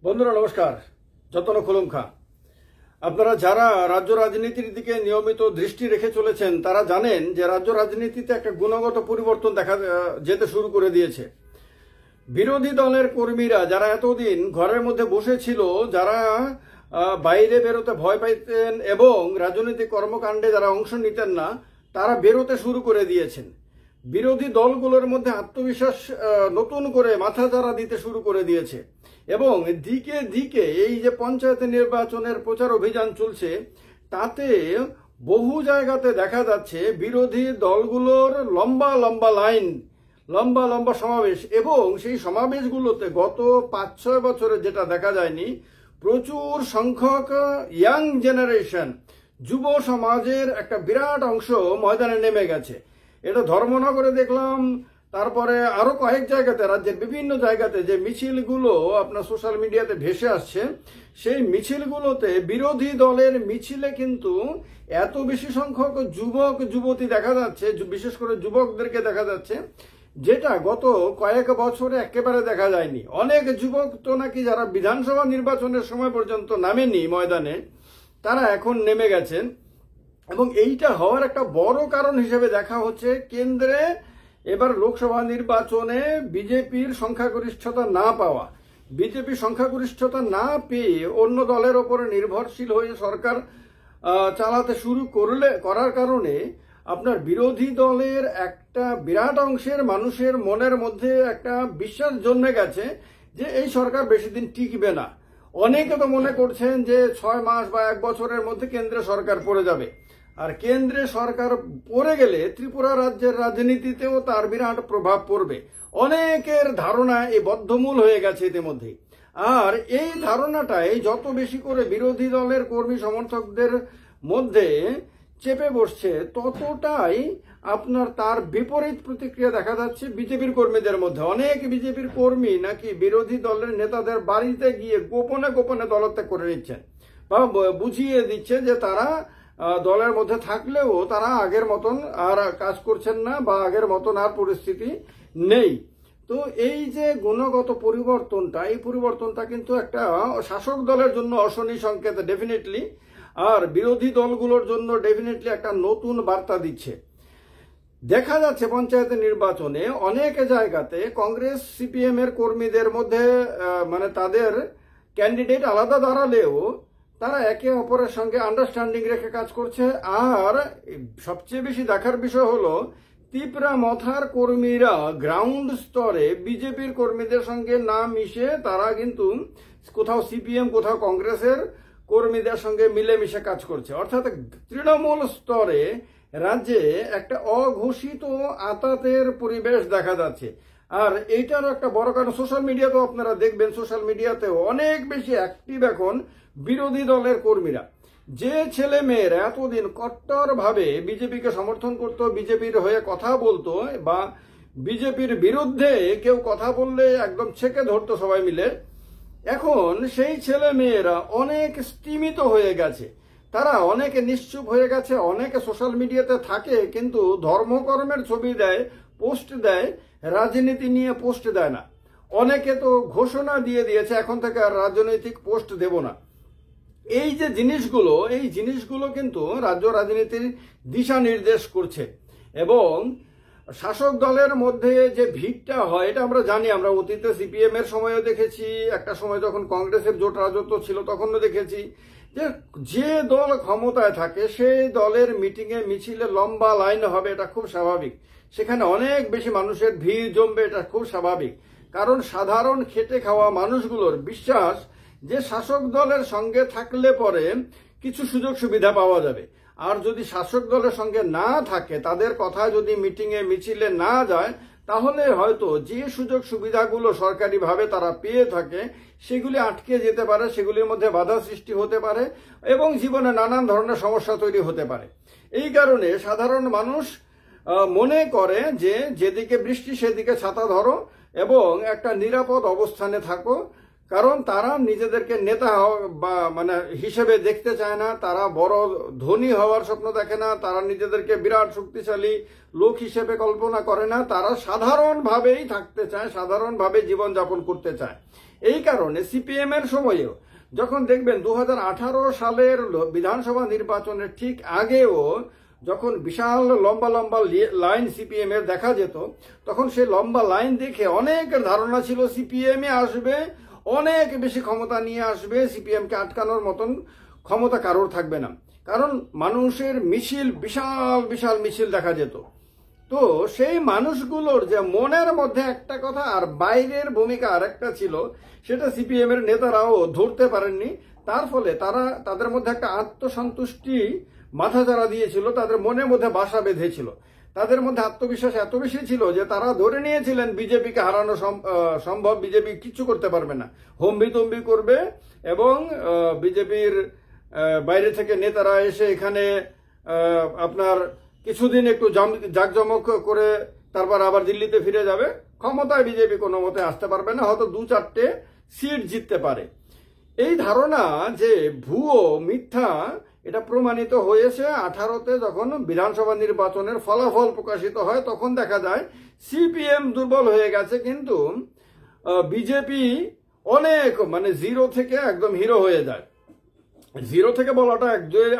বন্ধুরা নমস্কার। যতন খুলুম খা। আপনারা যারা রাজ্য রাজনীতির দিকে নিয়মিত দৃষ্টি রেখে চলেছেন তারা জানেন যে রাজ্য রাজনীতিতে একটা গুণগত পরিবর্তন দেখা যেতে শুরু করে দিয়েছে। বিরোধী দলের কর্মীরা যারা এতদিন ঘরের মধ্যে বসেছিল, যারা বাইরে বেরোতে ভয় পাইতেন এবং রাজনৈতিক কর্মকাণ্ডে যারা অংশ নিতেন না, তারা বেরোতে শুরু করে দিয়েছেন। বিরোধী দলগুলোর মধ্যে আত্মবিশ্বাস নতুন করে মাথাচাড়া দিতে শুরু করে দিয়েছে এবং দিকে দিকে এই যে পঞ্চায়েত নির্বাচনের প্রচার অভিযান চলছে, তাতে বহু জায়গাতে দেখা যাচ্ছে বিরোধী দলগুলোর লম্বা লম্বা লাইন, লম্বা লম্বা সমাবেশ, এবং সেই সমাবেশগুলোতে গত 5-6 বছরে যেটা দেখা যায়নি, প্রচুর সংখ্যক ইয়াং জেনারেশন, যুব সমাজের একটা বিরাট অংশ ময়দানে নেমে গেছে। এটা ধর্মনগরে দেখলাম, তারপরে আরো কয়েক জায়গাতে, রাজ্যের বিভিন্ন জায়গাতে যে মিছিলগুলো আপনার সোশ্যাল মিডিয়াতে ভেসে আসছে, সেই মিছিলগুলোতে বিরোধী দলের মিছিলে কিন্তু এত বেশি সংখ্যক যুবক যুবতী দেখা যাচ্ছে, বিশেষ করে যুবকদেরকে দেখা যাচ্ছে, যেটা গত কয়েক বছরে একেবারে দেখা যায়নি। অনেক যুবক তো নাকি যারা বিধানসভা নির্বাচনের সময় পর্যন্ত নামেনি ময়দানে, তারা এখন নেমে গেছেন। এবং এইটা হওয়ার একটা বড় কারণ হিসেবে দেখা হচ্ছে কেন্দ্রে এবার লোকসভা নির্বাচনে বিজেপির সংখ্যাগরিষ্ঠতা না পাওয়া। বিজেপি সংখ্যাগরিষ্ঠতা না পেয়ে অন্য দলের ওপরে নির্ভরশীল হয়ে সরকার চালাতে শুরু করার কারণে আপনার বিরোধী দলের একটা বিরাট অংশের মানুষের মনের মধ্যে একটা বিশ্বাস জন্মে গেছে যে এই সরকার বেশি দিন টিকবে না। অনেকে তো মনে করছেন যে 6 মাস বা 1 বছরের মধ্যে কেন্দ্রে সরকার পড়ে যাবে, আর কেন্দ্রে সরকার পড়ে গেলে ত্রিপুরা রাজ্যের রাজনীতিতেও তার বিরাট প্রভাব পড়বে। অনেকের ধারণা এই বদ্ধমূল হয়ে গেছে ইতিমধ্যেই। আর এই ধারণাটাই যত বেশি করে বিরোধী দলের কর্মী সমর্থকদের মধ্যে চেপে বসছে, ততটাই আপনার তার বিপরীত প্রতিক্রিয়া দেখা যাচ্ছে বিজেপির কর্মীদের মধ্যে। অনেক বিজেপির কর্মী নাকি বিরোধী দলের নেতাদের বাড়িতে গিয়ে গোপনে গোপনে দলত্যাগ করে নিচ্ছেন বা বুঝিয়ে দিচ্ছে যে তারা দলের মধ্যে থাকলেও তারা আগের মতন আর কাজ করছেন না বা আগের মতন আর পরিস্থিতি নেই। তো এই যে গুণগত পরিবর্তনটা, এই পরিবর্তনটা কিন্তু একটা শাসক দলের জন্য অশনি সংকেত ডেফিনেটলি, আর বিরোধী দলগুলোর জন্য ডেফিনেটলি একটা নতুন বার্তা দিচ্ছে। দেখা যাচ্ছে পঞ্চায়েত নির্বাচনে অনেক জায়গাতে কংগ্রেস সিপিএম এর কর্মীদের মধ্যে মানে তাদের ক্যান্ডিডেট আলাদা দাঁড়ালেও তারা একে অপরের সঙ্গে আন্ডারস্ট্যান্ডিং রেখে কাজ করছে। আর সবচেয়ে বেশি দেখার বিষয় হলো তিপ্রা মথার কর্মীরা গ্রাউন্ড স্তরে বিজেপির কর্মীদের সঙ্গে না মিশে তারা কিন্তু কোথাও সিপিএম কোথাও কংগ্রেসের কর্মীদের সঙ্গে মিলেমিশে কাজ করছে। অর্থাৎ তৃণমূল স্তরে রাজ্যে একটা অঘোষিত আতাতের পরিবেশ দেখা যাচ্ছে। আর এইটারও একটা বড় কারণ সোশ্যাল মিডিয়াতেও আপনারা দেখবেন, সোশ্যাল মিডিয়াতেও অনেক বেশি অ্যাক্টিভ এখন বিরোধী দলের কর্মীরা। যে ছেলে মেয়েরা এতদিন কট্টরভাবে বিজেপিকে সমর্থন করত, বিজেপির হয়ে কথা বলতো বা বিজেপির বিরুদ্ধে কেউ কথা বললে একদম ছেঁকে ধরতো সবাই মিলে, এখন সেই ছেলে মেয়েরা অনেক স্তিমিত হয়ে গেছে, তারা অনেকে নিশ্চুপ হয়ে গেছে। অনেকে সোশ্যাল মিডিয়াতে থাকে কিন্তু ধর্মকর্মের ছবি দেয়, পোস্ট দেয়, রাজনীতি নিয়ে পোস্ট দেয় না। অনেকে তো ঘোষণা দিয়ে দিয়েছে এখন থেকে আর রাজনৈতিক পোস্ট দেব না। এই যে জিনিসগুলো, এই জিনিসগুলো কিন্তু রাজ্য রাজনীতির দিশা নির্দেশ করছে। এবং শাসক দলের মধ্যে যে ভিড়টা হয় এটা আমরা জানি, আমরা অতীতে সিপিএম এর সময়ও দেখেছি, একটা সময় যখন কংগ্রেসের জোট রাজত্ব ছিল তখনও দেখেছি যে দল ক্ষমতায় থাকে সেই দলের মিটিংয়ে মিছিলে লম্বা লাইন হবে, এটা খুব স্বাভাবিক। সেখানে অনেক বেশি মানুষের ভিড় জমবে, এটা খুব স্বাভাবিক। কারণ সাধারণ খেটে খাওয়া মানুষগুলোর বিশ্বাস যে শাসক দলের সঙ্গে থাকলে পরে কিছু সুযোগ সুবিধা পাওয়া যাবে, আর যদি শাসক দলের সঙ্গে না থাকে, তাদের কথা যদি মিটিংয়ে মিছিলে না যায়, তাহলে হয়তো যে সুযোগ সুবিধাগুলো সরকারিভাবে তারা পেয়ে থাকে সেগুলি আটকে যেতে পারে, সেগুলির মধ্যে বাধা সৃষ্টি হতে পারে এবং জীবনে নানান ধরনের সমস্যা তৈরি হতে পারে। এই কারণে সাধারণ মানুষ মনে করে যে যেদিকে বৃষ্টি সেদিকে ছাতা ধরো এবং একটা নিরাপদ অবস্থানে থাকো, কারণ তারা নিজেদেরকে নেতা বা মানে হিসেবে দেখতে চায় না, তারা বড় ধনী হওয়ার স্বপ্ন দেখে না, তারা নিজেদেরকে বিরাট শক্তিশালী লোক হিসেবে কল্পনা করে না, তারা সাধারণভাবেই থাকতে চায়, সাধারণভাবে জীবনযাপন করতে চায়। এই কারণে সিপিএম এর সময়েও যখন দেখবেন 2018 সালের বিধানসভা নির্বাচনের ঠিক আগেও যখন বিশাল লম্বা লম্বা লাইন সিপিএম এর দেখা যেত, তখন সেই লম্বা লাইন দেখে অনেকের ধারণা ছিল সিপিএম আসবে, অনেক বেশি ক্ষমতা নিয়ে আসবে, সিপিএম কে আটকানোর মতন ক্ষমতা কারোর থাকবে না। কারণ মানুষের মিছিল, বিশাল বিশাল মিছিল দেখা যেত। তো সেই মানুষগুলোর যে মনের মধ্যে একটা কথা আর বাইরের ভূমিকা আর একটা ছিল, সেটা সিপিএম এর নেতারাও ধরতে পারেননি। তার ফলে তাদের মধ্যে একটা আত্মসন্তুষ্টি মাথাচাড়া দিয়েছিল, তাদের মনের মধ্যে বাসা বেঁধেছিল। তাদের মধ্যে আত্মবিশ্বাস এত বেশি ছিল যে তারা ধরে নিয়েছিলেন বিজেপিকে হারানো সম্ভব, বিজেপি কিছু করতে পারবে না, হম্বিতম্বি করবে এবং বিজেপির বাইরে থেকে নেতারা এসে এখানে আপনার কিছুদিন একটু জাঁকজমক করে তারপর আবার দিল্লিতে ফিরে যাবে, ক্ষমতায় বিজেপি কোনো মতে আসতে পারবে না, হয়তো 2-4টে সিট জিততে পারে। এই ধারণা যে ভুয়ো, মিথ্যা, এটা প্রমাণিত হয়েছে 18তে যখন বিধানসভা নির্বাচনের ফলাফল প্রকাশিত হয়। তখন দেখা যায় সিপিএম দুর্বল হয়ে গেছে, কিন্তু বিজেপি অনেক মানে জিরো থেকে একদম হিরো হয়ে যায়। জিরো থেকে বলাটা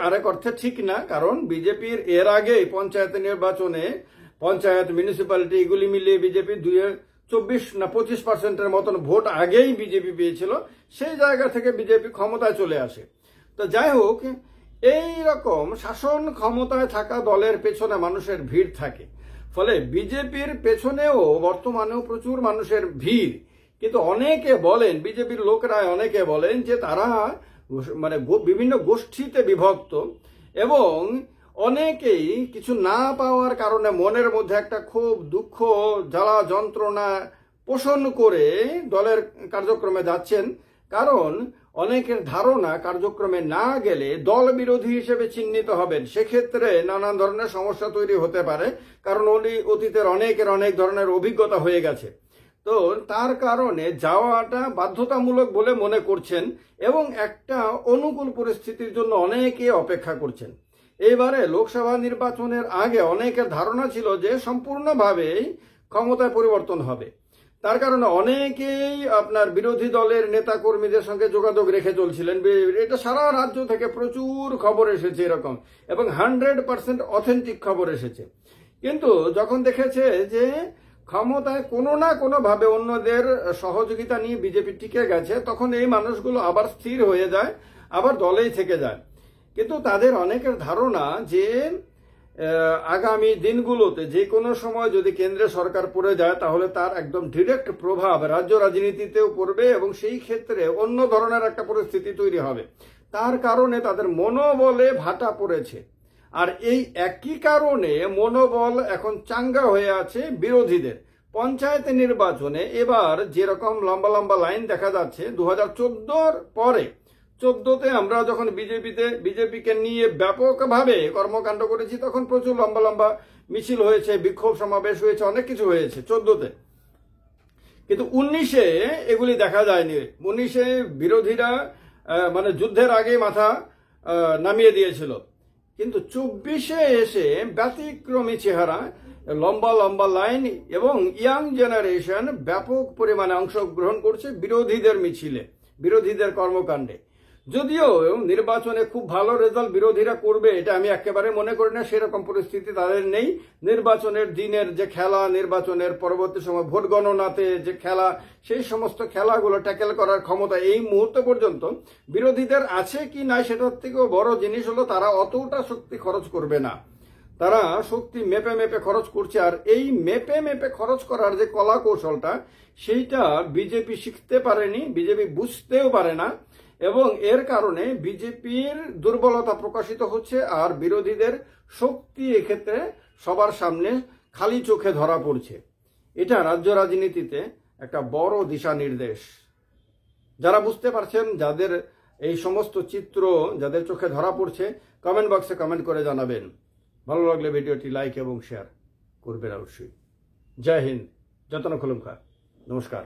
আরেক অর্থে ঠিক না, কারণ বিজেপির এর আগে পঞ্চায়েত নির্বাচনে, পঞ্চায়েত, মিউনিসিপ্যালিটি এগুলি মিলিয়ে বিজেপি 24 না 25% মতন ভোট আগেই বিজেপি পেয়েছিল। সেই জায়গা থেকে বিজেপি ক্ষমতায় চলে আসে। তো যাই হোক, এই রকম শাসন ক্ষমতায় থাকা দলের পেছনে মানুষের ভিড় থাকে, ফলে বিজেপির পেছনেও বর্তমানেও প্রচুর মানুষের ভিড়। কিন্তু অনেকে বলেন, বিজেপির লোকরা অনেকে বলেন যে তারা মানে বিভিন্ন গোষ্ঠীতে বিভক্ত এবং অনেকেই কিছু না পাওয়ার কারণে মনের মধ্যে একটা ক্ষোভ, দুঃখ, জ্বালা যন্ত্রণা পোষণ করে দলের কার্যক্রমে যাচ্ছেন। কারণ অনেকের ধারণা কার্যক্রমে না গেলে দল বিরোধী হিসেবে চিহ্নিত হবেন, সেক্ষেত্রে নানান ধরনের সমস্যা তৈরি হতে পারে, কারণ অতীতের অনেক ধরনের অভিজ্ঞতা হয়ে গেছে। তো তার কারণে যাওয়াটা বাধ্যতামূলক বলে মনে করছেন এবং একটা অনুকূল পরিস্থিতির জন্য অনেকে অপেক্ষা করছেন। এইবারে লোকসভা নির্বাচনের আগে অনেকের ধারণা ছিল যে সম্পূর্ণভাবেই ক্ষমতায় পরিবর্তন হবে। তার কারণে অনেকেই আপনার বিরোধী দলের নেতা কর্মীদের সঙ্গে যোগাযোগ রেখে চলছিলেন। এটা সারা রাজ্য থেকে প্রচুর খবর এসেছে এরকম, এবং 100% অথেন্টিক খবর এসেছে। কিন্তু যখন দেখেছে যে ক্ষমতায় কোনো না কোনো ভাবে অন্যদের সহযোগিতা নিয়ে বিজেপি টিকে গেছে, তখন এই মানুষগুলো আবার স্থির হয়ে যায়, আবার দলেই থেকে যায়। কিন্তু তাদের অনেকের ধারণা যে আগামী দিনগুলোতে যে কোনো সময় যদি কেন্দ্রের সরকার পড়ে যায়, তাহলে তার একদম ডিরেক্ট প্রভাব রাজ্য রাজনীতিতেও পড়বে এবং সেই ক্ষেত্রে অন্য ধরনের একটা পরিস্থিতি তৈরি হবে। তার কারণে তাদের মনোবলে ভাটা পড়েছে। আর এই একই কারণে মনোবল এখন চাঙ্গা হয়ে আছে বিরোধীদের। পঞ্চায়েত নির্বাচনে এবার যেরকম লম্বা লম্বা লাইন দেখা যাচ্ছে, 2014 পরে 14তে আমরা যখন বিজেপিকে নিয়ে ব্যাপকভাবে কর্মকাণ্ড করেছি, তখন প্রচুর লম্বা লম্বা মিছিল হয়েছে, বিক্ষোভ সমাবেশ হয়েছে, অনেক কিছু হয়েছে 14তে। কিন্তু 19-এ এগুলি দেখা যায়নি। 19-এ বিরোধীরা মানে যুদ্ধের আগে মাথা নামিয়ে দিয়েছিল। কিন্তু 24-এ এসে ব্যতিক্রমী চেহারা, লম্বা লম্বা লাইন এবং ইয়াং জেনারেশন ব্যাপক পরিমাণে অংশগ্রহণ করছে বিরোধীদের মিছিলে, বিরোধীদের কর্মকাণ্ডে। যদিও নির্বাচনে খুব ভালো রেজাল্ট বিরোধীরা করবে এটা আমি একেবারে মনে করি না, সেরকম পরিস্থিতি তাদের নেই। নির্বাচনের দিনের যে খেলা, নির্বাচনের পরবর্তী সময় ভোট গণনাতে যে খেলা, সেই সমস্ত খেলাগুলো ট্যাকেল করার ক্ষমতা এই মুহূর্ত পর্যন্ত বিরোধীদের আছে কি নাই, সেটার থেকেও বড় জিনিস হলো তারা অতটা শক্তি খরচ করবে না। তারা শক্তি মেপে মেপে খরচ করছে, আর এই মেপে মেপে খরচ করার যে কলা কৌশলটা, সেইটা বিজেপি শিখতে পারেনি, বিজেপি বুঝতেও পারে না, এবং এর কারণে বিজেপির দুর্বলতা প্রকাশিত হচ্ছে আর বিরোধীদের শক্তি এক্ষেত্রে সবার সামনে খালি চোখে ধরা পড়ছে। এটা রাজ্য রাজনীতিতে একটা বড় দিশা নির্দেশ। যারা বুঝতে পারছেন, যাদের এই সমস্ত চিত্র যাদের চোখে ধরা পড়ছে, কমেন্ট বক্সে কমেন্ট করে জানাবেন। ভালো লাগলে ভিডিওটি লাইক এবং শেয়ার করবেন অবশ্যই। জয় হিন্দ, যতন খুলুমখা, নমস্কার।